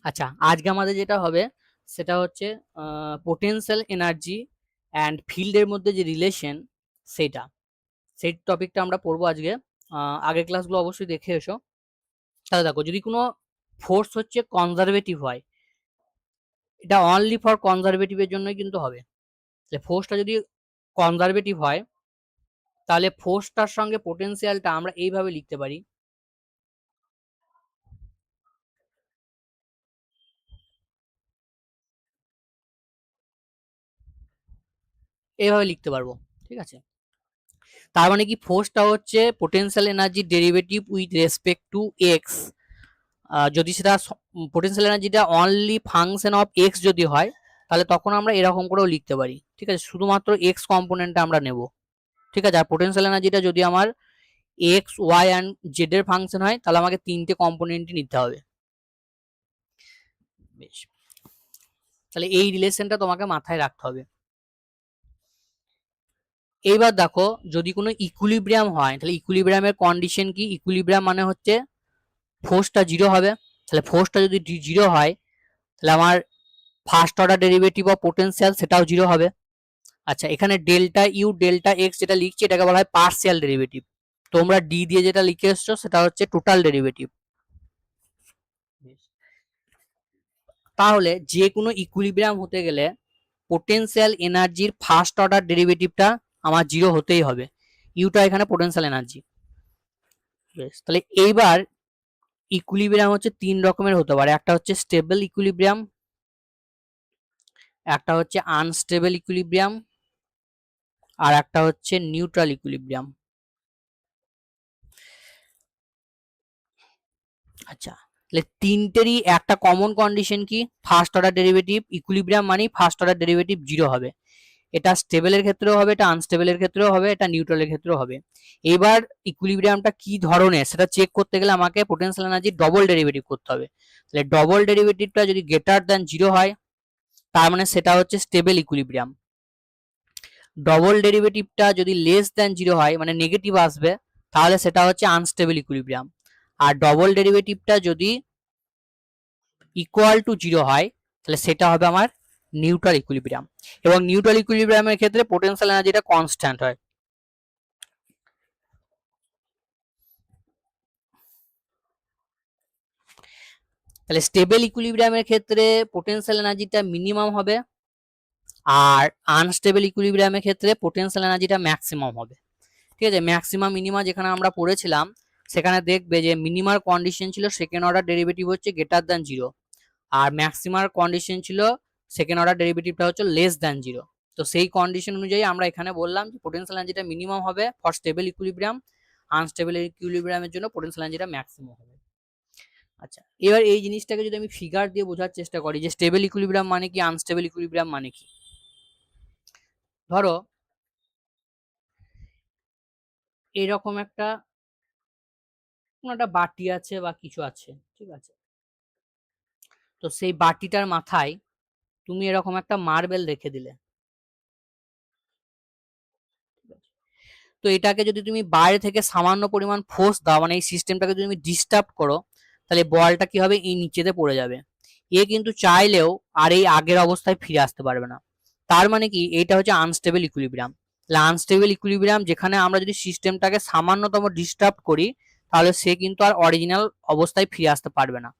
আচ্ছা, আজকে আমাদের যেটা হবে সেটা হচ্ছে পোটেনশিয়াল এনার্জি অ্যান্ড ফিল্ডের মধ্যে যে রিলেশন সেটা, সেই টপিকটা আমরা পড়বো আজকে। আগের ক্লাসগুলো অবশ্যই দেখে এসো। তাহলে দেখো, যদি কোনো ফোর্স হচ্ছে কনজারভেটিভ হয়, এটা অনলি ফর কনজারভেটিভের জন্যই কিন্তু হবে। ফোর্সটা যদি কনজারভেটিভ হয় তাহলে ফোর্সটার সঙ্গে পোটেনশিয়ালটা আমরা এইভাবে লিখতে পারি, এইভাবে লিখতে পারবো। ঠিক আছে, তার মানে কি ফোর্সটা হচ্ছে potential energy derivative with respect to x. যদি সেটা পোটেনশিয়াল এনার্জিটা অনলি ফাংশন অফ এক্স যদি হয় তাহলে তখন আমরা এরকম করেও লিখতে পারি। ঠিক আছে, শুধুমাত্র এক্স কম্পোনেন্টটা আমরা নেব। ঠিক আছে, আর পোটেনশিয়াল এনার্জিটা যদি আমার এক্স ওয়াই অ্যান্ড জেড এর ফাংশন হয় তাহলে আমাকে তিনটে কম্পোনেন্টই নিতে হবে। বেশ, তাহলে এই রিলেশনটা তোমাকে মাথায় রাখতে হবে। এইবার দেখো, যদি কোনো ইকুইলিব্রিয়াম হয় তাহলে ইকুইলিব্রিয়ামের কন্ডিশন কি? ইকুইলিব্রিয়াম মানে হচ্ছে ফোর্সটা জিরো হবে। তাহলে ফোর্সটা যদি জিরো হয় তাহলে আমার first order derivative of potential সেটাও জিরো হবে। আচ্ছা, এখানে ডেল্টা ইউ ডেল্টা এক্স যেটা লিখছি এটাকে বলা হয় পার্সিয়াল ডেরিভেটিভ। তোমরা ডি দিয়ে যেটা লিখে এসছো সেটা হচ্ছে টোটাল ডেরিভেটিভ। তাহলে যে কোনো ইকুইলিব্রিয়াম হতে গেলে পোটেনশিয়াল এনার্জির ফার্স্ট অর্ডার ডেরিভেটিভটা আমার জিরো হতেই হবে। ইউটা এখানে পোটেনশিয়াল এনার্জি। বেশ, তাহলে এইবার ইকুইলিব্রিয়াম হচ্ছে তিন রকমের হতে পারে। একটা হচ্ছে স্টেবল ইকুইলিব্রিয়াম, একটা হচ্ছে আনস্টেবল ইকুইলিব্রিয়াম, আর একটা হচ্ছে নিউট্রাল ইকুইলিব্রিয়াম। আচ্ছা, তাহলে তিনটেরই একটা কমন কন্ডিশন কি? First order derivative. ইকুইলিব্রিয়াম মানেই ফার্স্ট অর্ডার ডেরিভেটিভ জিরো হবে। এটা স্টেবলের ক্ষেত্রেও হবে, এটা আনস্টেবলের ক্ষেত্রেও হবে, এটা নিউট্রালের ক্ষেত্রেও হবে। এবার ইকুইলিব্রিয়ামটা কি ধরনের সেটা চেক করতে গেলে আমাকে পোটেনশিয়াল এনার্জির ডবল ডেরিভেটিভ করতে হবে। তাহলে ডবল ডেরিভেটিভটা যদি গ্রেটার দ্যান জিরো হয় তার মানে সেটা হচ্ছে স্টেবল ইকুইলিব্রিয়াম। ডবল ডেরিভেটিভটা যদি লেস দ্যান জিরো হয় মানে নেগেটিভ আসবে তাহলে সেটা হচ্ছে আনস্টেবল ইকুইলিব্রিয়াম। আর ডবল ডেরিভেটিভটা যদি ইকুয়াল টু জিরো হয় তাহলে সেটা হবে আমার নিউট্রাল ইকুইলিব্রিয়াম। এবং নিউট্রাল ইকুইলিব্রিয়ামের ক্ষেত্রে পোটেনশিয়াল এনার্জিটা কনস্ট্যান্ট হয়। তাহলে স্টেবল ইকুইলিব্রিয়ামের ক্ষেত্রে পোটেনশিয়াল এনার্জিটা মিনিমাম হবে, আর আনস্টেবল ইকুইলিব্রিয়ামের ক্ষেত্রে পোটেনশিয়াল এনার্জিটা ম্যাক্সিমাম হবে। ঠিক আছে, ম্যাক্সিমাম মিনিমা যেখানে আমরা পড়েছিলাম সেখানে দেখবে যে মিনিমার কন্ডিশন ছিল সেকেন্ড অর্ডার ডেরিভেটিভ হচ্ছে গ্রেটার দ্যান জিরো, আর ম্যাক্সিমার কন্ডিশন ছিল সেকেন্ড অর্ডার ডেরিভেটিভটা হচ্ছে লেস দ্যান জিরো। তো সেই কন্ডিশন অনুযায়ী আমরা এখানে বললাম যে পোটেনশিয়াল এনার্জিটা মিনিমাম হবে ফর স্টেবল ইকুইলিব্রিয়াম, আনস্টেবল ইকুইলিব্রিয়ামের জন্য পোটেনশিয়াল এনার্জিটা ম্যাক্সিমাম হবে। আচ্ছা, এবার এই জিনিসটাকে যদি আমি ফিগার দিয়ে বোঝার চেষ্টা করি যে স্টেবল ইকুইলিব্রিয়াম মানে কি, আনস্টেবল ইকুইলিব্রিয়াম মানে কি। ধরো এরকম একটা কোনো একটা বাটি আছে বা কিছু আছে, ঠিক আছে, তো সেই বাটিটার মাথায় তুমি এরকম একটা মার্বেল রেখে দিলে। তো এটাকে যদি তুমি বাইরে থেকে সামান্য পরিমাণ ফোর্স দাও, মানে এই সিস্টেমটাকে যদি তুমি ডিস্টার্ব করো তাহলে বলটা কি হবে, এই নিচেতে পড়ে যাবে। এ কিন্তু চাইলেও আর এই আগের অবস্থায় ফিরে আসতে পারবে না। তার মানে কি, এইটা হচ্ছে আনস্টেবল ইকুইলিব্রিয়াম। তাহলে আনস্টেবল ইকুইলিব্রিয়াম যেখানে আমরা যদি সিস্টেমটাকে সামান্যতম ডিস্টার্ব করি তাহলে সে কিন্তু আর অরিজিনাল অবস্থায় ফিরে আসতে পারবে না।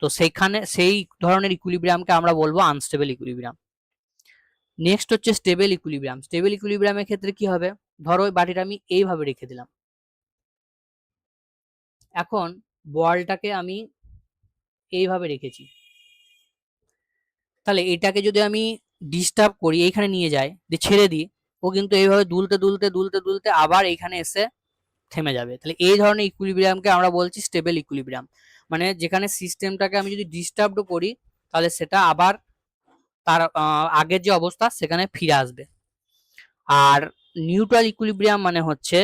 তো সেইখানে সেই ধরনের ইকুইলিব্রিয়ামকে আমরা বলবো আনস্টেবল ইকুইলিব্রিয়াম। নেক্সট হচ্ছে স্টেবল ইকুইলিব্রিয়াম। স্টেবল ইকুইলিব্রিয়ামের ক্ষেত্রে কি হবে, ধরো ওই বাটিটা আমি এইভাবে রেখে দিলাম, এখন বলটাকে আমি এইভাবে রেখেছি, তাহলে এটাকে যদি আমি ডিস্টার্ব করি এইখানে নিয়ে যাই দিয়ে ছেড়ে দিই, ও কিন্তু এইভাবে দুলতে দুলতে দুলতে দুলতে আবার এইখানে এসে থেমে যাবে। তাহলে এই ধরনের ইকুইলিব্রিয়ামকে আমরা বলছি স্টেবল ইকুইলিব্রিয়াম। মানে যেখানে সিস্টেমটাকে আমি যদি ডিস্টার্ব করি তাহলে সেটা আবার তার আগের যে অবস্থা সেখানে ফিরে আসবে। আর নিউট্রাল ইকুইলিব্রিয়াম মানে হচ্ছে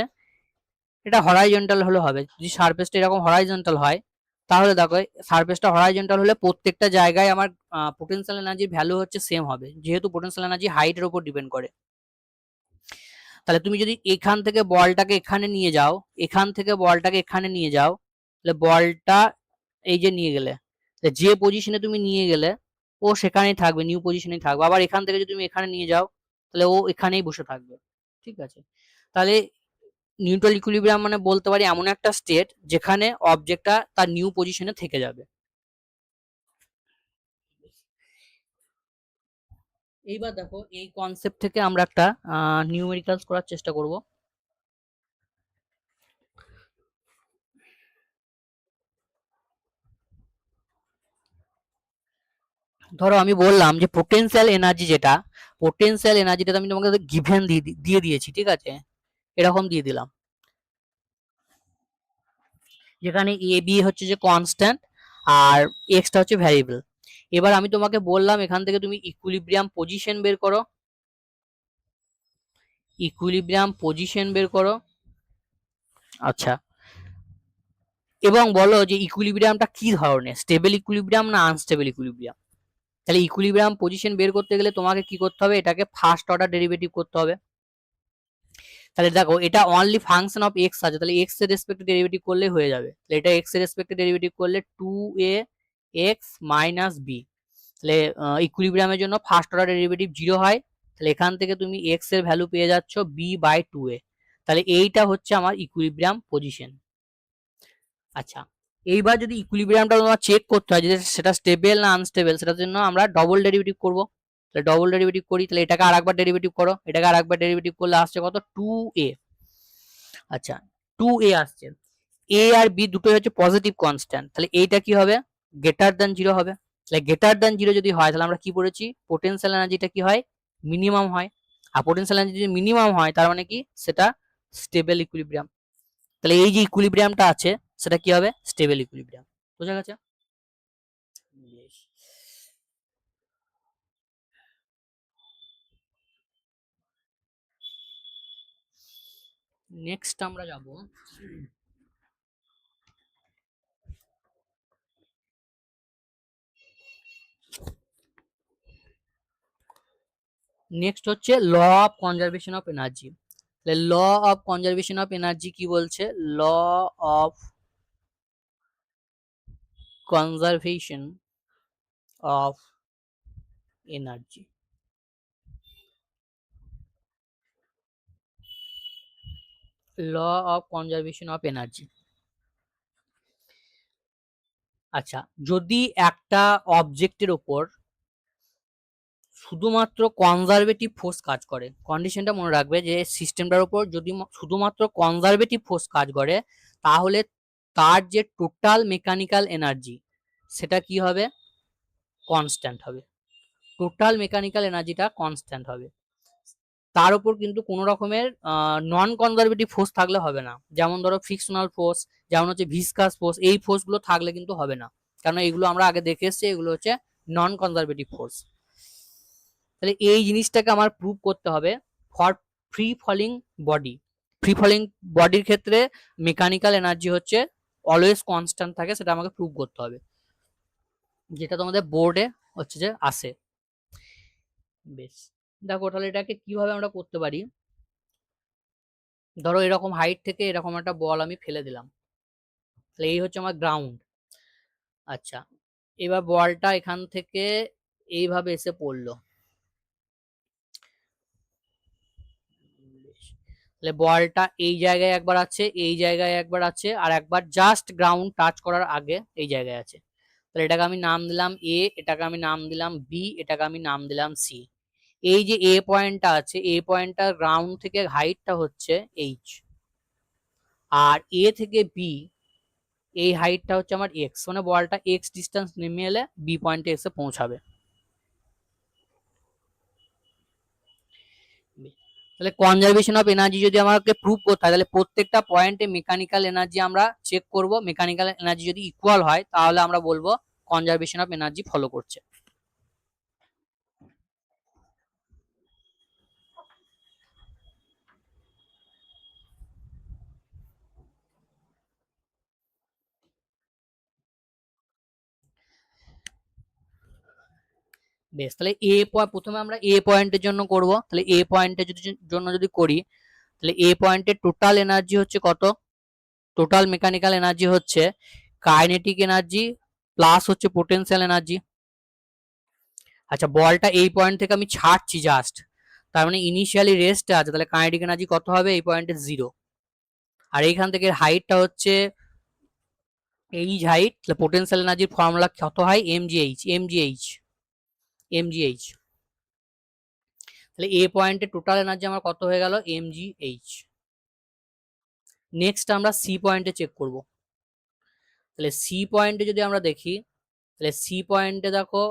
এটা হরাইজন্টাল হলে হবে। যদি সারফেসটা এরকম হরাইজন্টাল হয় তাহলে দেখো সারফেসটা হরাইজন্টাল হলে প্রত্যেকটা জায়গায় আমার পোটেনশিয়াল এনার্জির ভ্যালু হচ্ছে সেম হবে, যেহেতু পোটেনশিয়াল এনার্জি হাইটের উপর ডিপেন্ড করে। তাহলে তুমি যদি এখান থেকে বলটাকে এখানে নিয়ে যাও, এখান থেকে বলটাকে এখানে নিয়ে যাও, তাহলে বলটা এই যে নিয়ে গেলে যে পজিশনে তুমি নিয়ে গেলে ও সেখানেই থাকবে, নিউ পজিশনেই থাকবে। আবার এখান থেকে যদি তুমি এখানে নিয়ে যাও তাহলে ও এখানেই বসে থাকবে। ঠিক আছে, তাহলে নিউট্রাল ইকুইলিব্রিয়াম মানে বলতে পারি এমন একটা স্টেট যেখানে অবজেক্টটা তার নিউ পজিশনে থেকে যাবে। এইবার দেখো এই কনসেপ্ট থেকে আমরা একটা নিউমেরিক্যালস করার চেষ্টা করব। ধরো আমি বললাম যে পোটেনশিয়াল এনার্জি যেটা, পোটেনশিয়াল এনার্জিটা আমি তোমাকে গিভেন দিয়ে দিয়েছি, ঠিক আছে, এরকম দিয়ে দিলাম, যেখানে এ বি হচ্ছে যে কনস্ট্যান্ট আর এক্সটা হচ্ছে ভ্যারিয়েবল। এবার আমি তোমাকে বললাম এখান থেকে তুমি ইকুইলিব্রিয়াম পজিশন বের করো, ইকুইলিব্রিয়াম পজিশন বের করো। আচ্ছা, এবং বলো যে ইকুইলিব্রিয়ামটা কি ধরনের, স্টেবল ইকুইলিব্রিয়াম না আনস্টেবল ইকুইলিব্রিয়াম। তাহলে ইকুইলিব্রিয়াম পজিশন বের করতে গেলে তোমাকে কি করতে হবে, এটাকে ফার্স্ট অর্ডার ডেরিভেটিভ করতে হবে। তাহলে দেখো এটা অনলি ফাংশন অফ এক্স আছে, তাহলে এক্স এর রেসপেক্টে ডেরিভেটিভ করলে হয়ে যাবে। তাহলে এটা এক্স এর রেসপেক্টে ডেরিভেটিভ করলে 2a এক্স মাইনাস বি। তাহলে ইকুইলিব্রিয়ামের জন্য ফার্স্ট অর্ডার ডেরিভেটিভ 0 হয়। তাহলে এখান থেকে তুমি এক্স এর ভ্যালু পেয়ে যাচ্ছ b/2a। তাহলে এইটা হচ্ছে আমার ইকুইলিব্রিয়াম পজিশন। আচ্ছা, এইবার যদি ইকুইলিব্রিয়ামটা তোমার চেক করতে হয় যে সেটা স্টেবল না আনস্টেবল, সেটার জন্য আমরা ডবল ডেরিভেটিভ করব। তাহলে ডবল ডেরিভেটিভ করি, তাহলে এটাকে আরেকবার ডেরিভেটিভ করো, এটাকে আরেকবার ডেরিভেটিভ করলে আসছে কত, 2a। আচ্ছা, 2a আসছে, a আর b দুটোই হচ্ছে পজিটিভ কনস্ট্যান্ট, তাহলে এইটা কি হবে, গ্রেটার দ্যান 0 হবে। তাহলে গ্রেটার দ্যান 0 যদি হয় তাহলে আমরা কি পড়েছি, পোটেনশিয়াল এনার্জিটা কি হয়, মিনিমাম হয়। আর পোটেনশিয়াল এনার্জি যদি মিনিমাম হয় তার মানে কি, সেটা স্টেবল ইকুইলিব্রিয়াম। তাহলে এই যে ইকুইলিব্রিয়ামটা আছে সেটা কি হবে, স্টেবল ইকুইলিব্রিয়াম। বোঝা গেছে? বেশ। নেক্সট আমরা যাব নেক্সট হচ্ছে law of conservation of energy. Law of conservation of energy কি বলছে, law of conservation of energy. Law of conservation of energy. আচ্ছা, যদি একটা অবজেক্টের ওপর শুধুমাত্র কনজারভেটিভ ফোর্স কাজ করে, কন্ডিশনটা মনে রাখবে যে সিস্টেমটার উপর যদি শুধুমাত্র কনজারভেটিভ ফোর্স কাজ করে তাহলে তার যে টোটাল মেকানিক্যাল এনার্জি সেটা কি হবে, কনস্ট্যান্ট হবে। টোটাল মেকানিক্যাল এনার্জিটা কনস্ট্যান্ট হবে। তার উপর কিন্তু কোনো রকমের নন কনজারভেটিভ ফোর্স থাকলে হবে না। যেমন ধরো ফ্রিকশনাল ফোর্স, যেমন হচ্ছে ভিসকাস ফোর্স, এই ফোর্সগুলো থাকলে কিন্তু হবে না, কারণ এগুলো আমরা আগে দেখে এসেছি, এগুলো হচ্ছে নন কনজারভেটিভ ফোর্স। তাহলে এই জিনিসটাকে আমার প্রুভ করতে হবে for free falling body. Free falling বডির ক্ষেত্রে মেকানিক্যাল এনার্জি হচ্ছে অলওয়েজ কনস্ট্যান্ট থাকে, সেটা আমাকে প্রুভ করতে হবে, যেটা তোমাদের বোর্ডে হচ্ছে যে আসে। বেশ, দেখো তাহলে এটাকে কিভাবে আমরা করতে পারি। ধরো এরকম হাইট থেকে এরকম একটা বল আমি ফেলে দিলাম, তাহলে এই হচ্ছে আমার গ্রাউন্ড। আচ্ছা, এবার বলটা এখান থেকে এইভাবে এসে পড়লো, তাহলে বলটা এই জায়গায় একবার আছে, এই জায়গায় একবার আছে, আর একবার জাস্ট গ্রাউন্ড টাচ করার আগে এই জায়গায় আছে। তাহলে এটাকে আমি নাম দিলাম এ, এটাকে আমি নাম দিলাম বি, এটাকে আমি নাম দিলাম সি। এই যে এ পয়েন্টটা আছে, এ পয়েন্টটা গ্রাউন্ড থেকে হাইটটা হচ্ছে এইচ, আর এ থেকে বি এই হাইটটা হচ্ছে আমার এক্স, মানে বলটা এক্স ডিস্টেন্স নেমে এলে বি পয়েন্টে এসে পৌঁছাবে। তাহলে কনজারভেশন অফ এনার্জি যদি আমাকে প্রুভ করতে হয় তাহলে প্রত্যেকটা পয়েন্টে মেকানিক্যাল এনার্জি আমরা চেক করব, মেকানিক্যাল এনার্জি যদি ইকুয়াল হয় তাহলে আমরা বলবো কনজারভেশন অফ এনার্জি ফলো করছে। বেশ, তাহলে প্রথমে আমরা এ পয়েন্টের জন্য করব। তাহলে এ পয়েন্টের জন্য যদি করি তাহলে এ পয়েন্টের টোটাল এনার্জি হচ্ছে কত, টোটাল মেকানিক্যাল এনার্জি হচ্ছে কাইনেটিক এনার্জি প্লাস হচ্ছে পোটেনশিয়াল এনার্জি। আচ্ছা, বলটা এই পয়েন্ট থেকে আমি ছাড়ছি জাস্ট, তার মানে ইনিশিয়ালি রেস্টে আছে, তাহলে কাইনেটিক এনার্জি কত হবে এই পয়েন্টে 0। আর এইখান থেকে হাইটটা হচ্ছে এইচ হাইট, তাহলে পোটেনশিয়াল এনার্জির ফর্মুলা কত হয় এমজিএইচ, এমজিএইচ, এমজিএইচ। তাহলে এ পয়েন্টে টোটাল এনার্জি আমার কত হয়ে গেল এমজিএইচ। নেক্সট আমরা সি পয়েন্টে চেক করব। তাহলে সি পয়েন্টে যদি আমরা দেখি, তাহলে সি পয়েন্টে দেখো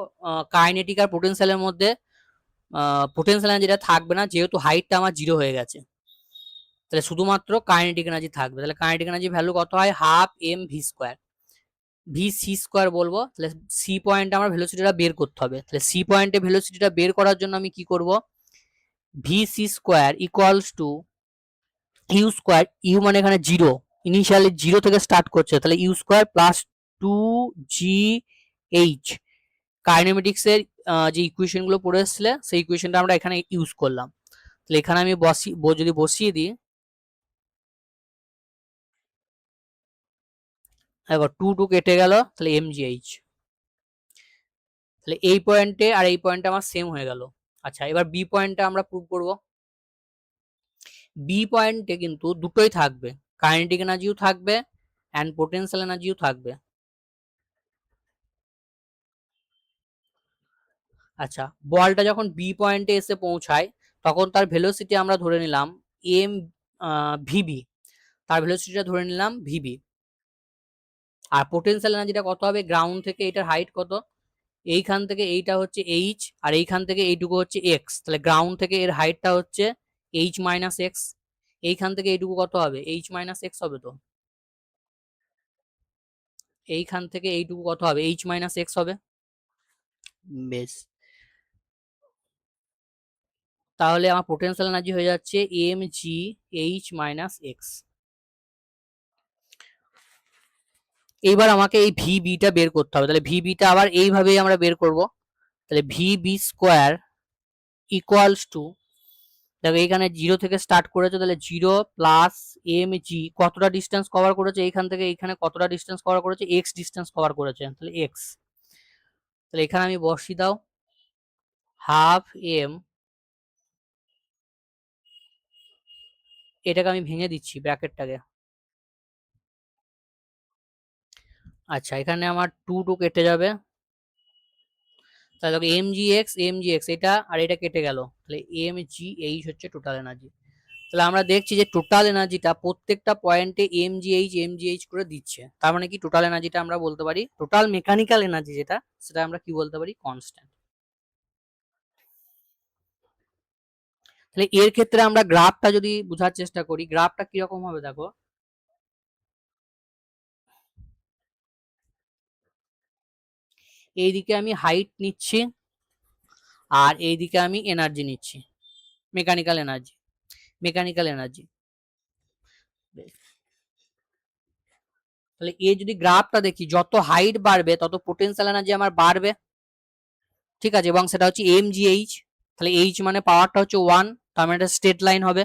কাইনেটিক আর পোটেনশিয়ালের মধ্যে পোটেনশিয়াল এনার্জিটা থাকবে না, যেহেতু হাইটটা আমার 0 হয়ে গেছে। তাহলে শুধুমাত্র কাইনেটিক এনার্জি থাকবে। তাহলে কাইনেটিক এনার্জি ভ্যালু কত হয় half M V square, V C square বলবো। তাহলে সি পয়েন্টে আমার ভেলোসিটিটা বের করতে হবে। তাহলে সি পয়েন্টে ভেলোসিটিটা বের করার জন্য আমি কি করব, V C square equals to U square, U মানে এখানে 0, ইনিশিয়ালি 0 থেকে স্টার্ট করছে, তাহলে you square plus 2GH। Kinematics এর যে ইকুয়েশন গুলো পড়ে এসেছিলে সেই ইকুয়েশনটা আমরা এখানে ইউজ করলাম। তাহলে এখানে আমি যদি বসিয়ে দিই, এবার 2 কেটে গেল, তাহলে এমজিএইচ। তাহলে এই পয়েন্টে আর এই পয়েন্টে আমার সেম হয়ে গেল। আচ্ছা, এবার বি পয়েন্টটা আমরা প্রুভ করব। বি পয়েন্টে কিন্তু দুটোই থাকবে, কাইনেটিক এনার্জিও থাকবে অ্যান্ড পোটেনশিয়াল এনার্জিও থাকবে। আচ্ছা, বলটা যখন বি পয়েন্টে এসে পৌঁছায় তখন তার ভেলোসিটি আমরা ধরে নিলাম এম ভিবি, তার ভেলোসিটিটা ধরে নিলাম ভিবি। আর পোটেনশিয়াল এনার্জিটা কত হবে, গ্রাউন্ড থেকে এটার হাইট কত, এইখান থেকে এইটা হচ্ছে এইচ, আর এইখান থেকে এইটুকু হচ্ছে এক্স, তাহলে গ্রাউন্ড থেকে এর হাইটটা হচ্ছে এইচ মাইনাস এক্স। এইখান থেকে এইটুকু কত হবে এইচ মাইনাস এক্স হবে, তো এইখান থেকে এইটুকু কত হবে এইচ মাইনাস এক্স হবে। বেশ, তাহলে আমার পোটেনশিয়াল এনার্জি হয়ে যাচ্ছে M G H minus X. এইবার আমাকে এই ভিবিটা বের করতে হবে। তাহলে ভিবিটা আবার এইভাবেই আমরা বের করব। তাহলে ভিবি স্কোয়ার ইকুয়ালস টু, দেখো এখানে 0 থেকে স্টার্ট করেছে, তাহলে 0 প্লাস এম জি কতটা ডিস্টেন্স কভার করেছে, এইখান থেকে এইখানে কতটা ডিস্টেন্স কভার করেছে, এক্স ডিস্টেন্স কভার করেছে, তাহলে এক্স। তাহলে এখানে আমি বসিয়ে দাও হাফ এম, এটাকে আমি ভেঙে দিচ্ছি ব্র্যাকেটটাকে। আচ্ছা, এখানে আমার 2 কেটে যাবে, তাহলে এম জি এক্স এটা আর এটা কেটে গেল, তাহলে এম জি এইচ হচ্ছে টোটাল এনার্জি। তাহলে আমরা দেখছি যে টোটাল এনার্জিটা প্রত্যেকটা পয়েন্টে এমজিএইচ করে দিচ্ছে, তার মানে কি টোটাল এনার্জিটা আমরা বলতে পারি, টোটাল মেকানিক্যাল এনার্জি যেটা, সেটা আমরা কি বলতে পারি কনস্ট্যান্ট। তাহলে এর ক্ষেত্রে আমরা গ্রাফটা যদি বোঝার চেষ্টা করি, গ্রাফটা কিরকম হবে দেখো, এইদিকে আমি হাইট নিচ্ছি আর এইদিকে আমি এনার্জি নিচ্ছি, মেকানিক্যাল এনার্জি, মেকানিক্যাল এনার্জি। তাহলে এই যদি গ্রাফটা দেখি, যত হাইট বাড়বে তত পোটেনশিয়াল এনার্জি আমার বাড়বে, ঠিক আছে, এবং সেটা হচ্ছে এমজিএইচ। তাহলে এইচ মানে পাওয়ারটা হচ্ছে 1, তার মানে এটা স্ট্রেট লাইন হবে।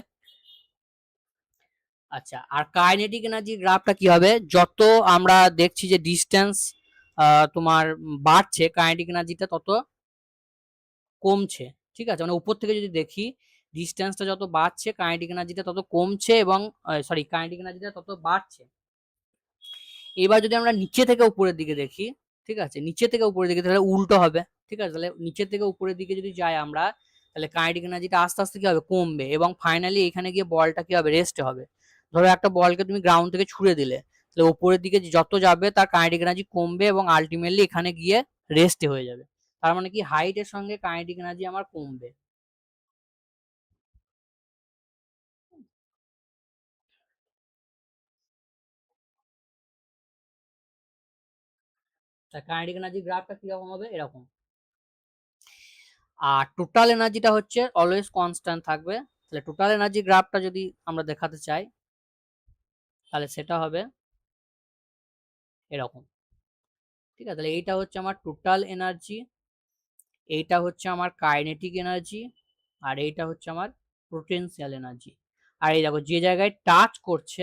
আচ্ছা, আর কাইনেটিক এনার্জি গ্রাফটা কি হবে, যত আমরা দেখছি যে ডিস্টেন্স তোমার বাড়ছে, কাইনেটিক এনার্জিটা তত কমছে, ঠিক আছে, মানে উপর থেকে যদি দেখি ডিস্টেন্সটা যত বাড়ছে কাইনেটিক এনার্জিটা তত কমছে, এবং সরি কাইনেটিক এনার্জিটা তত বাড়ছে। এবার যদি আমরা নিচে থেকে উপরের দিকে দেখি, ঠিক আছে, নিচে থেকে উপরের দিকে, তাহলে উল্টো হবে, ঠিক আছে, তাহলে নিচে থেকে উপরের দিকে যদি যাই আমরা, তাহলে কাইনেটিক এনার্জিটা আস্তে আস্তে কি হবে কমবে, এবং ফাইনালি এখানে গিয়ে বলটা কি হবে রেস্টে হবে। ধরো একটা বলকে তুমি গ্রাউন্ড থেকে ছুড়ে দিলে, তাহলে উপরের দিকে যত যাবে তার কাইনেটিক এনার্জি কমবে এবং আলটিমেটলি এখানে গিয়ে রেস্টে হয়ে যাবে। তার মানে কি হাইটের সঙ্গে কাইনেটিক এনার্জি আমার কমবে। তার কাইনেটিক এনার্জি গ্রাফটা কিরকম হবে এরকম। আর টোটাল এনার্জিটা হচ্ছে অলওয়েজ কনস্ট্যান্ট থাকবে। তাহলে টোটাল এনার্জি গ্রাফটা যদি আমরা দেখাতে চাই, তাহলে সেটা হবে এরকম, ঠিক আছে, তাহলে এইটা হচ্ছে আমার টোটাল এনার্জি, এইটা হচ্ছে আমার কাইনেটিক এনার্জি, আর এইটা হচ্ছে আমার পোটেনশিয়াল এনার্জি। আর এই দেখো যে জায়গায় টাচ করছে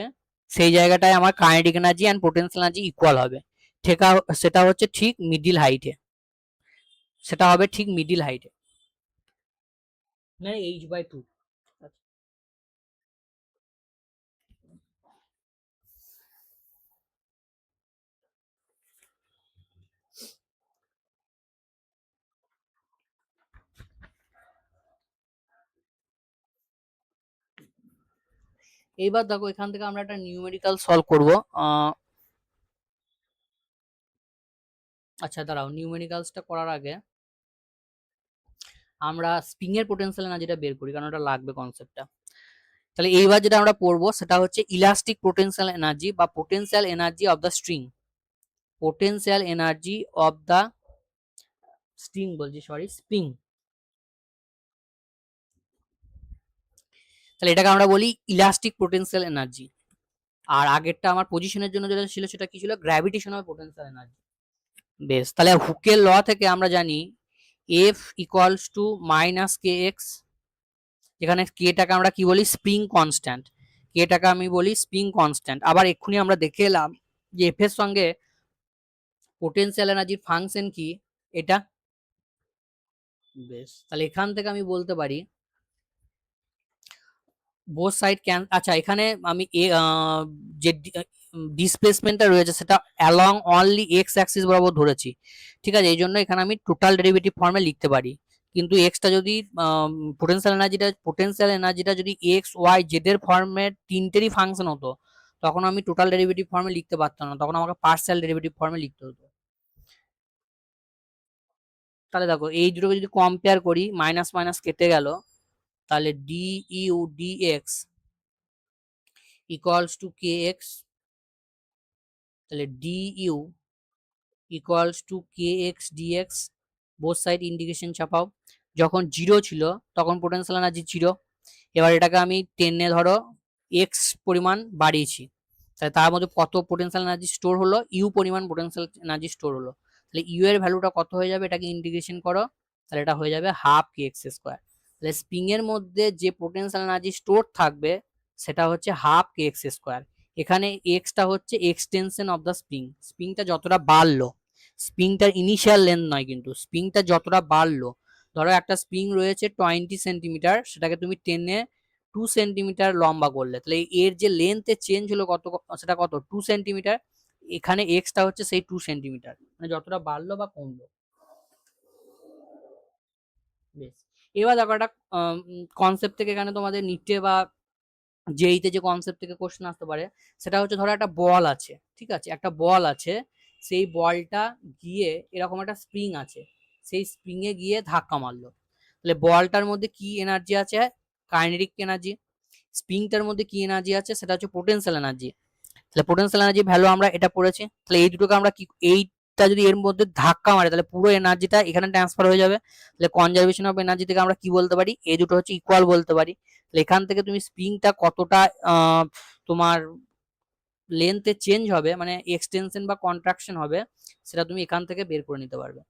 সেই জায়গাটায় আমার kinetic energy and potential energy equal হবে, ঠেকা সেটা হচ্ছে ঠিক মিডিল হাইটে, সেটা হবে ঠিক মিডিল হাইটে, মানে h/2। এইবার দেখো এখান থেকে আমরা একটা নিউমেরিক্যাল সলভ করব। আচ্ছা দাঁড়াও, নিউমেরিক্যালসটা করার আগে আমরা স্প্রিং এর পোটেনশিয়াল এনার্জিটা বের করি, কারণ ওটা লাগবে কনসেপ্টটা। তাহলে এইবার যেটা আমরা পড়বো সেটা হচ্ছে ইলাস্টিক পোটেনশিয়াল এনার্জি বা potential energy of the string, potential energy of the string বলছি, সরি, স্প্রিং। তাহলে এটাকে আমরা বলি ইলাস্টিক পোটেনশিয়াল এনার্জি। আর আগেরটা আমার পজিশনের জন্য যেটা ছিল সেটা কি ছিল, গ্র্যাভিটেশনাল পোটেনশিয়াল এনার্জি। বেশ, তাহলে হুকের ল থেকে আমরা জানি F equals to minus K x, যেখানে কেটাকে আমরা কি বলি, স্প্রিং কনস্ট্যান্ট, কেটাকে আমি বলি স্প্রিং কনস্ট্যান্ট। আবার এক্ষুনি আমরা দেখে এলাম যে এফ এর সঙ্গে পোটেনশিয়াল এনার্জির ফাংশন কি, এটা। বেশ, তাহলে এখান থেকে আমি বলতে পারি বোথ সাইড ক্যান, আচ্ছা এখানে আমি যে ডিসপ্লেসমেন্টটা রয়েছে সেটা অ্যালং অনলি এক্স অ্যাক্সিস বরাবর ধরেছি, ঠিক আছে, এই জন্য এখানে আমি টোটাল ডেরিভেটিভ ফর্মে লিখতে পারি। কিন্তু এক্সটা যদি পোটেনশিয়াল এনার্জিটা যদি এক্স ওয়াই জেড এর ফর্মে তিনটেরই ফাংশন হতো, তখন আমি টোটাল ডেরিভেটিভ ফর্মে লিখতে পারতাম না, তখন আমাকে পার্শিয়াল ডেরিভেটিভ ফর্মে লিখতে হতো। তাহলে দেখো এই দুটোকে যদি কম্পেয়ার করি, মাইনাস মাইনাস কেটে গেল, তাহলে d u d x equals to K x, তাহলে d u equals to K x dx, both side integration চাপাও। যখন জিরো ছিল তখন পোটেনশিয়াল এনার্জি জিরো, এবার এটাকে আমি টেনে ধরো এক্স পরিমাণ বাড়িয়েছি, তাহলে তার মধ্যে কত পোটেনশিয়াল এনার্জি স্টোর হলো, ইউ পরিমাণ পোটেনশিয়াল এনার্জি স্টোর হলো। তাহলে ইউ এর ভ্যালুটা কত হয়ে যাবে, এটাকে ইন্টিগ্রেশন করো, তাহলে এটা হয়ে যাবে হাফ কে এক্স স্কোয়ার। তাহলে স্প্রিং এর মধ্যে যে পোটেনশিয়াল এনার্জি স্টোর থাকবে সেটা হচ্ছে হাফ কে এক্স স্কোয়ার। এখানে এক্সটা হচ্ছে এক্সটেনশন অফ দ্য স্প্রিং, স্প্রিংটা যতটা বাড়লো, স্প্রিংটার ইনিশিয়াল লেন্থ নয়, কিন্তু স্প্রিংটা যতটা বাড়লো, ধরো একটা স্প্রিং রয়েছে 20 সেন্টিমিটার, সেটাকে তুমি টেনে 2 সেন্টিমিটার লম্বা করলে, তাহলে এর যে লেন্থে চেঞ্জ হলো কত, সেটা কত, 2 সেন্টিমিটার। এখানে এক্সটা হচ্ছে সেই 2 সেন্টিমিটার, মানে যতটা বাড়লো বা কমলো। বেশ, এবার দেখো একটা কনসেপ্ট থেকে এখানে তোমাদের নিটে বা জেইতে যে কনসেপ্ট থেকে কোশ্চেন আসতে পারে, সেটা হচ্ছে ধরো একটা বল আছে, ঠিক আছে, একটা বল আছে, সেই বলটা গিয়ে এরকম একটা স্প্রিং আছে, সেই স্প্রিং এ গিয়ে ধাক্কা মারলো, তাহলে বলটার মধ্যে কি এনার্জি আছে, কাইনেটিক এনার্জি। স্প্রিংটার মধ্যে কি এনার্জি আছে, সেটা হচ্ছে পোটেনশিয়াল এনার্জি। তাহলে পোটেনশিয়াল এনার্জি ভ্যালু আমরা এটা পড়েছি, তাহলে এই দুটোকে আমরা কি, এইটা যদি এর মধ্যে ধাক্কা মারে তাহলে পুরো এনার্জিটা এখানে ট্রান্সফার হয়ে যাবে, তাহলে কনজারভেশন অফ এনার্জি থেকে আমরা কি বলতে পারি, এই দুটো হচ্ছে ইকুয়াল বলতে পারি। তাহলে এখান থেকে তুমি স্প্রিংটা কতটা তোমার লেন্থে চেঞ্জ হবে, মানে এক্সটেনশন বা কন্ট্রাকশন হবে, সেটা তুমি এখান থেকে বের করে নিতে পারবে।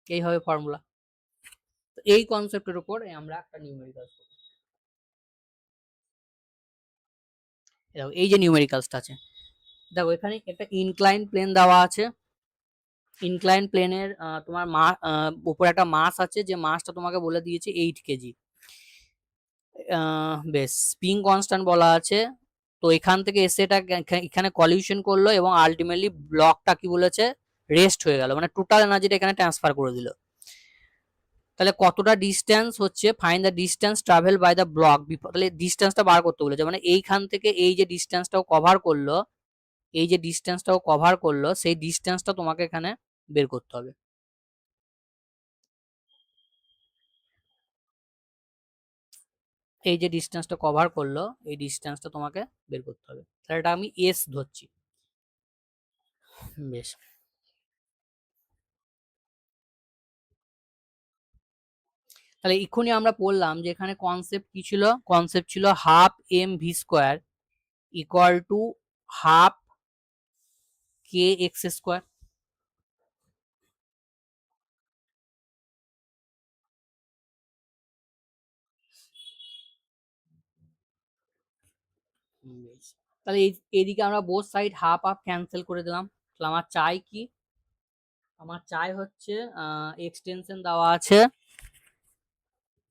এই হবে ফর্মুলা। এই কনসেপ্টের উপর আমরা একটা নিউমেরিক্যাল, দেখো এই যে নিউমেরিক্যালসটা আছে, দেখো এখানে একটা ইনক্লাইন প্লেন দেওয়া আছে, ইনক্লাইন প্লেনের তোমার উপরে একটা মাস আছে, যে মাসটা তোমাকে বলে দিয়েছে 8 কেজি। বেশ, স্প্রিং কনস্ট্যান্ট বলা আছে, তো এখান থেকে এসে এটা এখানে কলিউশন করলো এবং আলটিমেটলি ব্লকটা কি বলেছে, রেস্ট হয়ে গেল, মানে টোটাল এনার্জিটা এখানে ট্রান্সফার করে দিল। তাহলে কতটা ডিস্টেন্স হচ্ছে, find the distance travel by the block, তাহলে ডিস্টেন্সটা বার করতে বলেছে, মানে এইখান থেকে এই যে ডিস্টেন্সটাও কভার করলো, এই যে ডিস্টেন্সটাও কভার করলো, সেই ডিস্টেন্সটা তোমাকে এখানে বের করতে হবে। এই যে ডিস্টেন্সটা কভার করলো, এই ডিস্টেন্সটা তোমাকে বের করতে হবে, তাহলে এটা আমি এস ধরছি। বেশ, তাহলে এক্ষুনি আমরা পড়লাম যে এখানে কনসেপ্ট কি ছিল, কনসেপ্ট ছিল half M V square equal to half K X square. তাহলে এইদিকে আমরা both side half half cancel করে দিলাম। তাহলে আমার চাই কি, আমার চাই হচ্ছে এক্সটেনশন দেওয়া আছে,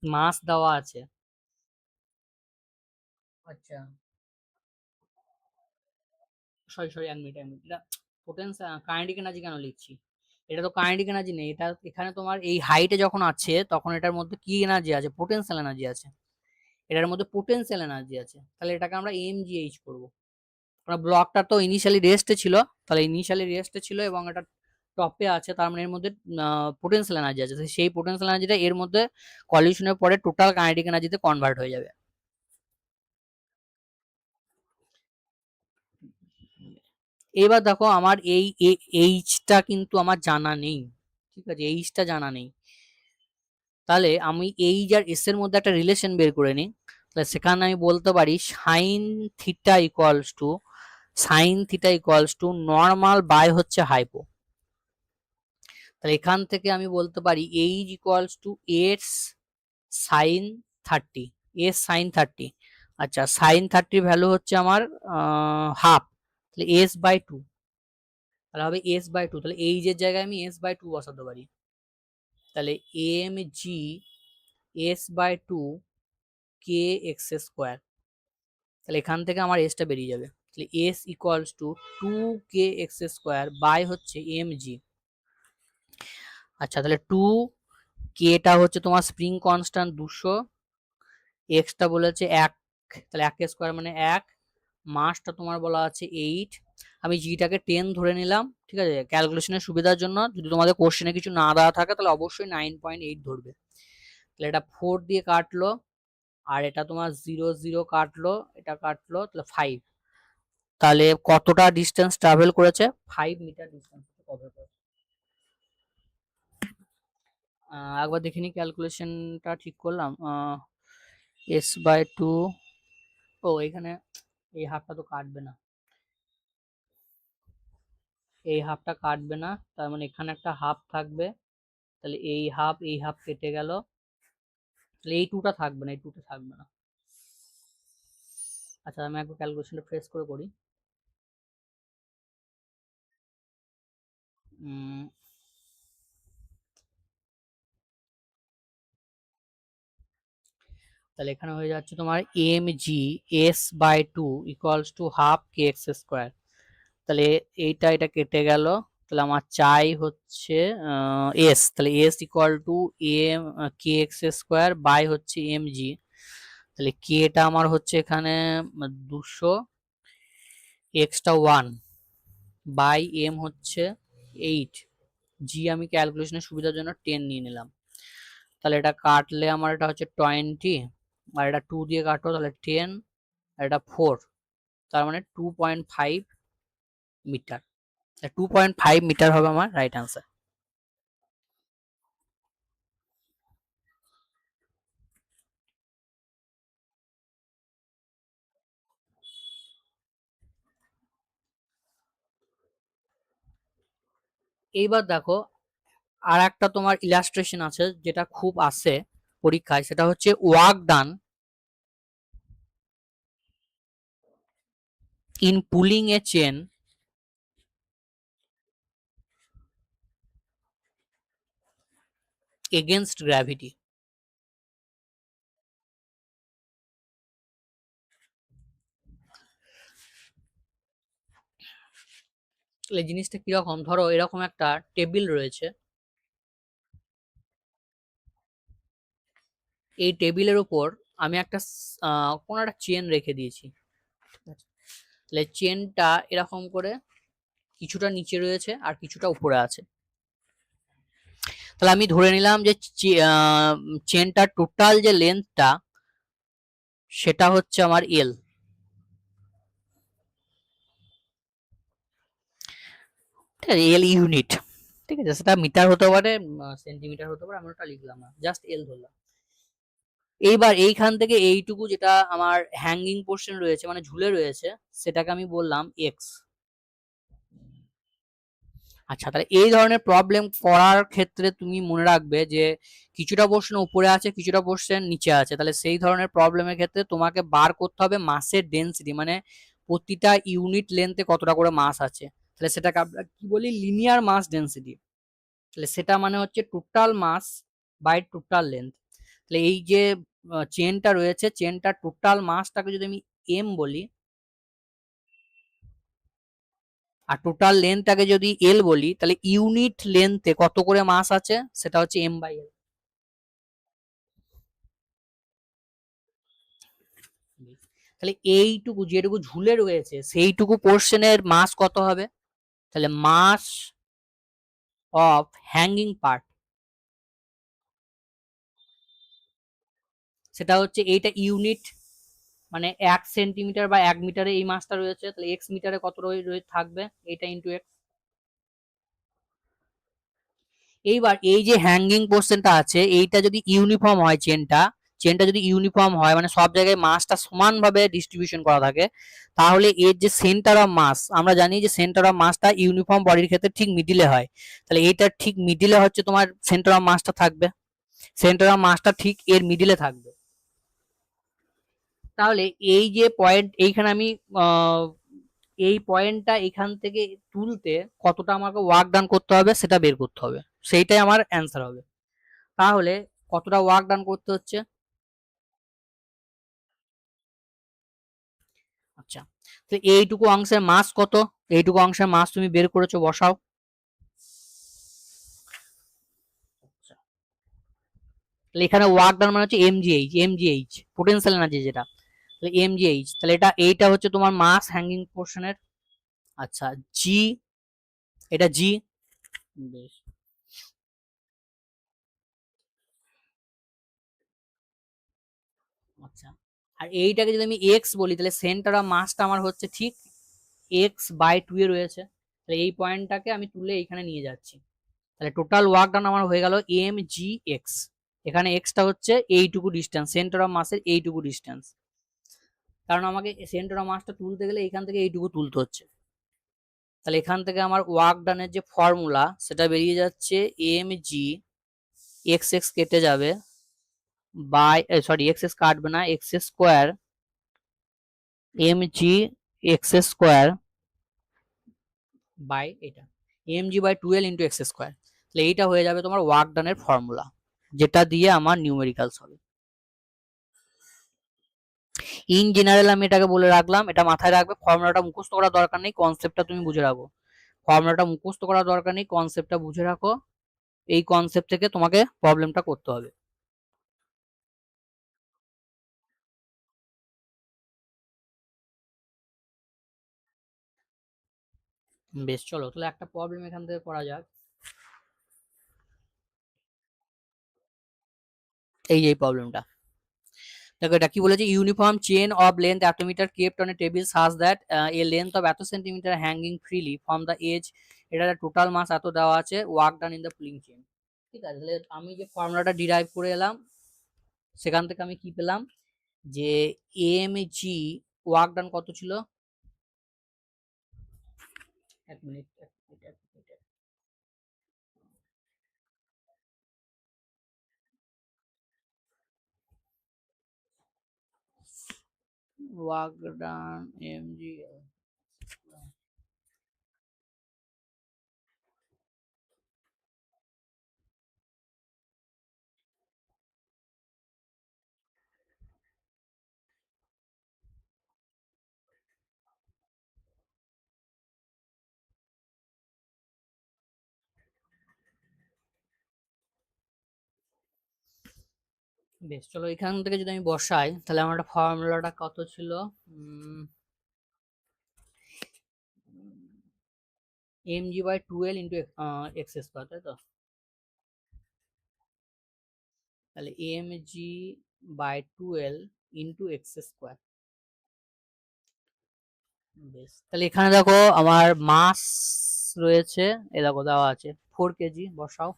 মাস দেওয়া আছে। আচ্ছা সরি সরি, 1 মিনিট এটা পোটেনশিয়াল কাইনেটিক এনার্জি কেন লিখছি, এটা তো কাইনেটিক এনার্জি নেই, এটা এখানে তোমার এই হাইটে যখন আছে তখন এটার মধ্যে কি এনার্জি আছে, পোটেনশিয়াল এনার্জি আছে, এটার মধ্যে পোটেনশিয়াল এনার্জি আছে, তাহলে এটাকে আমরা এমজিএইচ করব। কারণ ব্লকটা তো ইনিশিয়ালি রেস্টে ছিল, তাহলে ইনিশিয়ালি রেস্টে ছিল এবং এটা টপে আছে, তার মানে এর মধ্যে পোটেনশিয়াল এনার্জি আছে, সেই পোটেনশিয়াল এনার্জিটা এর মধ্যে কলিশনের পরে টোটাল কাইনেটিক এনার্জিতে কনভার্ট হয়ে যাবে। এবার দেখো আমার এই এইচটা কিন্তু আমার জানা নেই, ঠিক আছে, এইচটা জানা নেই, তাহলে আমি এইচ আর এস এর মধ্যে একটা রিলেশন বের করে নিই। তাহলে সেখানে আমি বলতে পারি sine theta equals to normal by হচ্ছে হাইপো। তাহলে এখান থেকে আমি বলতে পারি H equals to S sine 30, S sine 30। আচ্ছা সাইন 30 ভ্যালু হচ্ছে আমার হাফ, তাহলে এস বাই টু, তাহলে হবে এস বাই টু, তাহলে এইচ এর জায়গায় আমি এস বাই টু বসাতে পারি, তাহলে M G S by two K X square, তাহলে এখান থেকে আমার এসটা বেরিয়ে যাবে, তাহলে S equals to 2kx² by হচ্ছে এম জি। আচ্ছা তাহলে 2k-টা হচ্ছে তোমার স্প্রিং কনস্ট্যান্ট 200, এক্সটা বলেছে 1, তাহলে 1 স্কোয়ার মানে 1, মাসটা তোমার বলা আছে 8, আমি জিটাকে 10 ধরে নিলাম, ঠিক আছে, ক্যালকুলেশনের সুবিধার জন্য, যদি তোমাদের কোশ্চেনে কিছু না দেওয়া থাকে তাহলে অবশ্যই 9.8 ধরবে। তাহলে এটা 4 দিয়ে কাটলো, আর এটা তোমার 0 0 কাটলো, এটা কাটলো, তাহলে 5, তাহলে কতটা ডিস্টেন্স ট্রাভেল করেছে, 5 মিটার ডিস্টেন্স কভার করেছে। একবার দেখে নি ক্যালকুলেশনটা ঠিক করলাম, এস বাই টু, ও এখানে এই হাফটা তো কাটবে না, এই হাফটা কাটবে না, তার মানে এখানে একটা হাফ থাকবে, তাহলে এই হাফ কেটে গেল, তাহলে এই টুটা থাকবে না, এই টুটা থাকবে না। আচ্ছা আমি একবার ক্যালকুলেশনটা ফ্রেশ করে করি। তাহলে এখানে হয়ে যাচ্ছে তোমার M G S by two equals to half K X square, তাহলে এটা কেটে গেল, তাহলে আমার চাই হচ্ছে এস, তাহলে S equal to M K X square by হচ্ছে এম জি, তাহলে কেটা আমার হচ্ছে এখানে 200, এক্সটা 1 বাই এম হচ্ছে 8, জি আমি ক্যালকুলেশনের সুবিধার জন্য 10 নিয়ে নিলাম, তাহলে এটা কাটলে আমার এটা হচ্ছে 20, আর এটা 2 দিয়ে কাটো তাহলে 10, আর এটা 4, তার মানে 2.5 মিটার, 2.5 মিটার হবে আমার রাইট আনসার। এইবার দেখো আর একটা তোমার ইলাস্ট্রেশন আছে যেটা খুব আসে পরীক্ষায়, সেটা হচ্ছে work done in pulling a chain against gravity. এই জিনিসটা কিরকম, ধরো এরকম একটা টেবিল রয়েছে, এই টেবিলের উপর আমি একটা কোনো একটা চেন রেখে দিয়েছি, তাহলে চেনটা এরকম করে কিছুটা নিচে রয়েছে আর কিছুটা উপরে আছে, তাহলে আমি ধরে নিলাম যে চেনটার টোটাল যে লেন্থটা সেটা হচ্ছে আমার এল, ঠিক আছে, এল ইউনিট, ঠিক আছে, সেটা মিটার হতে পারে সেন্টিমিটার হতে পারে, আমি ওটা লিখলাম না, জাস্ট এল ধরলাম। এইবার এইখান থেকে এইটুকু যেটা আমার হ্যাঙ্গিং পোর্শন রয়েছে মানে ঝুলে রয়েছে সেটাকে আমি বললাম এক্স। আচ্ছা তাহলে এই ধরনের প্রবলেম করার ক্ষেত্রে তুমি মনে রাখবে যে কিছুটা পোর্শন উপরে আছে কিছুটা পোর্শন নিচে আছে, তাহলে সেই ধরনের প্রবলেমের ক্ষেত্রে তোমাকে বার করতে হবে মাসের ডেন্সিটি, মানে প্রতিটা ইউনিট লেন্থে কতটা করে মাস আছে, তাহলে সেটাকে আমরা কি বলি, লিনিয়ার মাস ডেন্সিটি। তাহলে সেটা মানে হচ্ছে total mass by total length. তাহলে এই যে চেনটা রয়েছে, চেনটার টোটাল মাসটাকে যদি আমি এম বলি, আর টোটাল লেন্থটাকে যদি এল বলি, তাহলে ইউনিট লেন্থে কত করে মাস আছে সেটা হচ্ছে এম বাই এল। তাহলে এইটুকু যেটুকু ঝুলে রয়েছে সেইটুকু পোর্শনের মাস কত হবে, তাহলে মাস অফ হ্যাঙ্গিং পার্ট, সেটা হচ্ছে এইটা ইউনিট, মানে 1 সেন্টিমিটার বা 1 মিটারে এই মাসটা রয়েছে, তাহলে এক্স মিটারে কত থাকবে, এটা ইন্টু এক্স। এইবার এই যে হ্যাঙ্গিং পোর্শনটা আছে, এইটা যদি ইউনিফর্ম হয়, চেনটা চেনটা যদি ইউনিফর্ম হয়, মানে সব জায়গায় মাসটা সমানভাবে ডিস্ট্রিবিউশন করা থাকে, তাহলে এর যে সেন্টার অফ মাস, আমরা জানি যে সেন্টার অফ মাসটা ইউনিফর্ম বডির ক্ষেত্রে ঠিক মিডিলে হয়, তাহলে এইটা ঠিক মিডিলে হচ্ছে তোমার সেন্টার অফ মাসটা থাকবে, সেন্টার অফ মাসটা ঠিক এর মিডিলে থাকবে। তাহলে এই যে পয়েন্ট এইখানে আমি এই পয়েন্টটা এখান থেকে তুলতে কতটা আমাকে ওয়ার্ক ডান করতে হবে সেটা বের করতে হবে, সেইটাই আমার অ্যান্সার হবে। তাহলে কতটা ওয়ার্ক ডান করতে হচ্ছে, আচ্ছা, তো এইটুকু অংশের মাস কত, এইটুকু অংশের মাস তুমি বের করেছো, বসাও। তাহলে এখানে ওয়ার্ক ডান মানে হচ্ছে এমজিএইচ, এমজিএইচ পোটেনশিয়াল এনার্জি যেটা, তাহলে এমজিএইচ, তাহলে এইটা হচ্ছে তোমার মাস হ্যাঙ্গিং পোর্শনের। আচ্ছা, জি, এটা জি, বেশ, আচ্ছা। আর এইটাকে যদি আমি এক্স বলি, তাহলে সেন্টার অফ মাসটা আমার হচ্ছে ঠিক এক্স বাই টু এ রয়েছে, তাহলে এই পয়েন্টটাকে আমি তুলে এইখানে নিয়ে যাচ্ছি, তাহলে টোটাল ওয়ার্ক ডান আমার হয়ে গেল এম জি এক্স। এখানে এক্সটা হচ্ছে এইটুকু ডিস্টেন্স, সেন্টার অফ মাসের এইটুকু ডিস্টেন্স, কারণ আমাকে সেন্টার অফ মাসটা তুলতে গেলে এখান থেকে এইটুকু তুলতে হচ্ছে। তাহলে এখান থেকে আমার ওয়ার্ক ডানের যে ফর্মুলা সেটা বেরিয়ে যাচ্ছে এম জি এক্স এক্স কেটে যাবে বাই, সরি এক্স এক্স কাটবে না, x square m g x square by এটা m G by 12 into x square. তাহলে এইটা হয়ে যাবে তোমার ওয়ার্ক ডানের ফর্মুলা, যেটা দিয়ে আমার নিউমেরিক্যালস হবে। ইন জেনারেল আমি এটাকে বলে রাখলাম, এটা মাথায় রাখবে, ফর্মুলাটা মুখস্থ করার দরকার নেই, কনসেপ্টটা তুমি বুঝে রাখো, ফর্মুলাটা মুখস্থ করার দরকার নেই, কনসেপ্টটা বুঝে রাখো, এই কনসেপ্ট থেকে তোমাকে প্রবলেমটা করতে হবে। বেশ, চলো তাহলে একটা প্রবলেম এখান থেকে করা যাক। এই যে প্রবলেমটা দেখো, এটা কি বলেছে, ইউনিফর্ম চেন অফ লেন্থ এত metre kept on a table such that a length of এত centimetre hanging freely from the edge, এটা টোটাল মাস এত দেওয়া আছে, work done in the pulling chain. ঠিক আছে, তাহলে আমি যে ফর্মুলাটা ডিরাইভ করে এলাম সেখান থেকে আমি কি পেলাম, যে এম জি ওয়ার্ক ডান কত ছিল, এক মিনিট এক মিনিট এক minute, work done M G, বেশ চলো এখান থেকে যদি আমি বসাই, তাহলে আমার ফর্মুলাটা কত ছিল, M G by 12 into x square, তাই তো, তাহলে M G by 12 into x square. বেশ, তাহলে এখানে দেখো আমার মাস রয়েছে, এ দেখো দেওয়া আছে 4 কেজি, বসাও।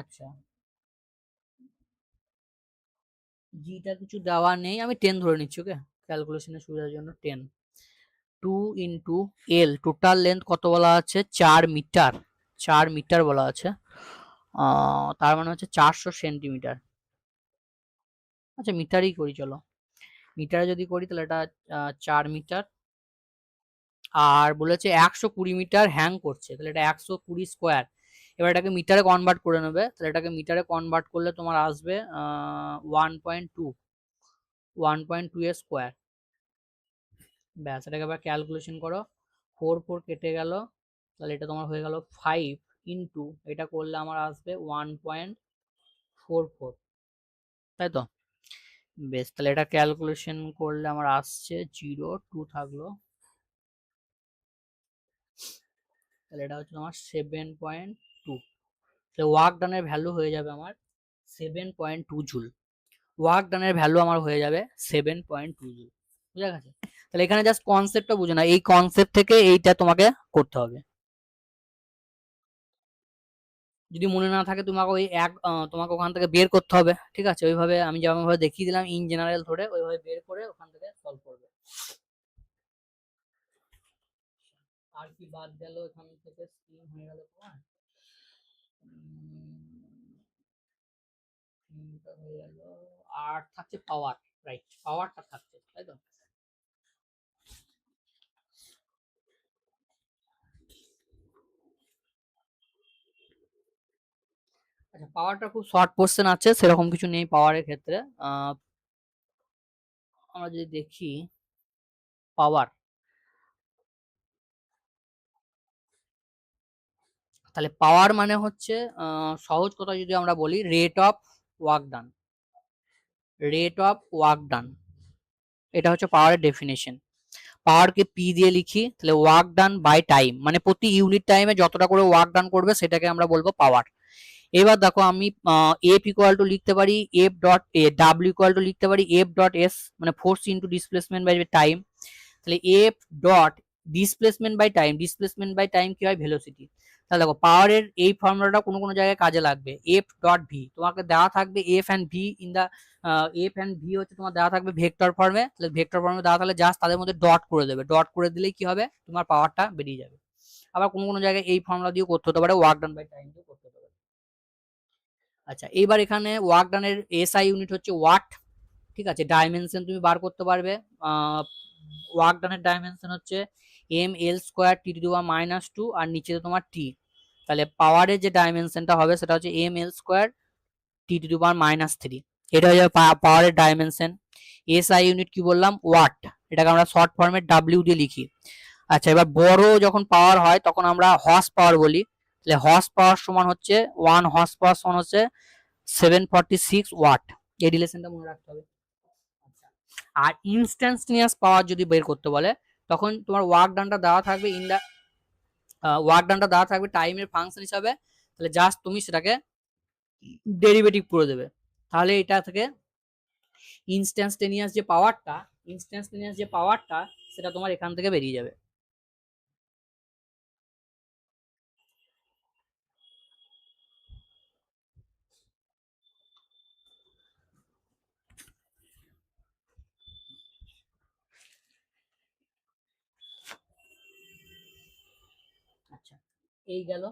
আচ্ছা, জিটা কিছু দেওয়া নেই, আমি 10 ধরে নিচ্ছি, ওকে, ক্যালকুলেশনের সুবিধার জন্য 10, 2 ইন্টু এল, টোটাল লেন্থ কত বলা আছে, 4 মিটার, 4 মিটার বলা আছে, তার মানে হচ্ছে 400 সেন্টিমিটার। আচ্ছা মিটারই করি, চলো মিটারে যদি করি তাহলে এটা 4 মিটার, আর বলেছে 120 মিটার হ্যাং করছে, তাহলে এটা 120 স্কোয়ার। এবার এটাকে মিটারে কনভার্ট করে নেবে, তাহলে এটাকে মিটারে কনভার্ট করলে তোমার আসবে 1.2 এর স্কোয়ার। ব্যাস, এটাকে আবার ক্যালকুলেশন করো, 4 কেটে গেল, তাহলে এটা তোমার হয়ে গেল 5 ইন্টু, এটা করলে আমার আসবে 1.44, তাই তো? বেশ, তাহলে এটা ক্যালকুলেশন করলে আমার আসছে 0.2 থাকলো, তাহলে এটা হচ্ছে তোমার 7.2। তাহলে ওয়ার্ক ডানের ভ্যালু হয়ে যাবে আমার 7.2 জুল। ওয়ার্ক ডানের ভ্যালু আমার হয়ে যাবে 7.2 জুল। বুঝা গেছে? তাহলে এখানে জাস্ট কনসেপ্টটা বুঝে না, এই কনসেপ্ট থেকে এইটা তোমাকে করতে হবে। যদি মনে না থাকে তোমাকে ওই তোমাকে ওখান থেকে বের করতে হবে, ঠিক আছে? ওইভাবে আমি যেমনভাবে দেখিয়ে দিলাম ইন জেনারেল ধরে, ওইভাবে বের করে ওখান থেকে সলভ করবে। আর কি বাদ গেল এখান থেকে? স্ক্রিন হয়ে গেল তোমার, হয়ে গেল। আর থাকছে পাওয়ার, রাইট, পাওয়ারটা থাকছে, তাই তো? আচ্ছা, পাওয়ারটা খুব শর্ট কোশ্চেন আছে, সেরকম কিছু নেই পাওয়ারের ক্ষেত্রে। আমরা যদি দেখি পাওয়ার, তাহলে পাওয়ার মানে হচ্ছে সহজ কথা যদি আমরা বলি, rate of work done. Rate of work done, এটা হচ্ছে পাওয়ারের ডেফিনেশন। পাওয়ারকে পি দিয়ে লিখি, তাহলে ওয়ার্ক ডান বাই টাইম, মানে প্রতি ইউনিট টাইমে যতটা করে ওয়ার্ক ডান করবে সেটাকে আমরা বলবো পাওয়ার। এবার দেখো আমি এফ ইকুয়াল টু লিখতে পারি এফ ডট এ, ডাব্লিউ ইকুয়াল টু লিখতে পারি এফ ডট এস, মানে force into displacement by time. তাহলে f dot displacement by time, displacement by time কি হয়? ভেলোসিটি। তাহলে দেখো পাওয়ারের এই ফর্মুলাটা কোনো কোনো জায়গায় কাজে লাগবে। এফ ডট ভি তোমাকে দেওয়া থাকবে, F and V in the, F and V হচ্ছে তোমার দেওয়া থাকবে ভেক্টর ফর্মে, তাহলে ভেক্টর ফর্মে দেওয়া থাকলে জাস্ট তাদের মধ্যে ডট করে দেবে, ডট করে দিলেই কি হবে? তোমার পাওয়ারটা বেরিয়ে যাবে। আবার কোনো কোনো জায়গায় এই ফর্মুলা দিয়েও করতে হতে পারে, ওয়ার্ক ডান বাই টাইম দিয়েও করতে হতে পারে। আচ্ছা, এইবার এখানে ওয়ার্ক ডানের এসআই ইউনিট হচ্ছে ওয়াট, ঠিক আছে? ডাইমেনশন তুমি বার করতে পারবে, ওয়ার্ক ডানের ডাইমেনশন হচ্ছে M L square T to the power -2, আর নিচে তোমার টি। তাহলে পাওয়ারের যে ডাইমেনশনটা হবে সেটা হচ্ছে M L square T to the power -3, এটা হয়ে যাবে পাওয়ারের ডাইমেনশন। এসআই ইউনিট কি বললাম? ওয়াট, এটাকে আমরা শর্ট ফর্মে ডাব্লিউ দিয়ে লিখি। আচ্ছা, এবার বড় যখন পাওয়ার হয় তখন আমরা হর্স পাওয়ার বলি, তাহলে হর্স পাওয়ার সমান হচ্ছে 1 হর্স পাওয়ার সমান হচ্ছে 746 ওয়াট, এই রিলেশনটা মনে রাখতে হবে। আর ইনস্ট্যান্টিনিয়াস পাওয়ার যদি বের করতে বলে তখন তোমার ওয়ার্ক ডানটা দেওয়া থাকবে ইন দা, ওয়ার্ক ডানটা দেওয়া থাকবে টাইমের ফাংশন হিসাবে, তাহলে জাস্ট তুমি সেটাকে ডেরিভেটিভ করে দেবে, তাহলে এটা থেকে ইনস্ট্যান্টিনিয়াস যে পাওয়ারটা, ইনস্ট্যান্টিনিয়াস যে পাওয়ারটা সেটা তোমার এখান থেকে বেরিয়ে যাবে। আচ্ছা, এই গেল।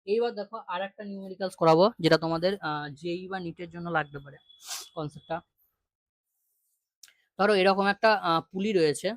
এইবার দেখো আর একটা নিউমেরিক্যালস করাবো, যেটা তোমাদের জেই বা নিটের জন্য লাগতে পারে কনসেপ্টটা। ধরো এরকম একটা পুলি রয়েছে,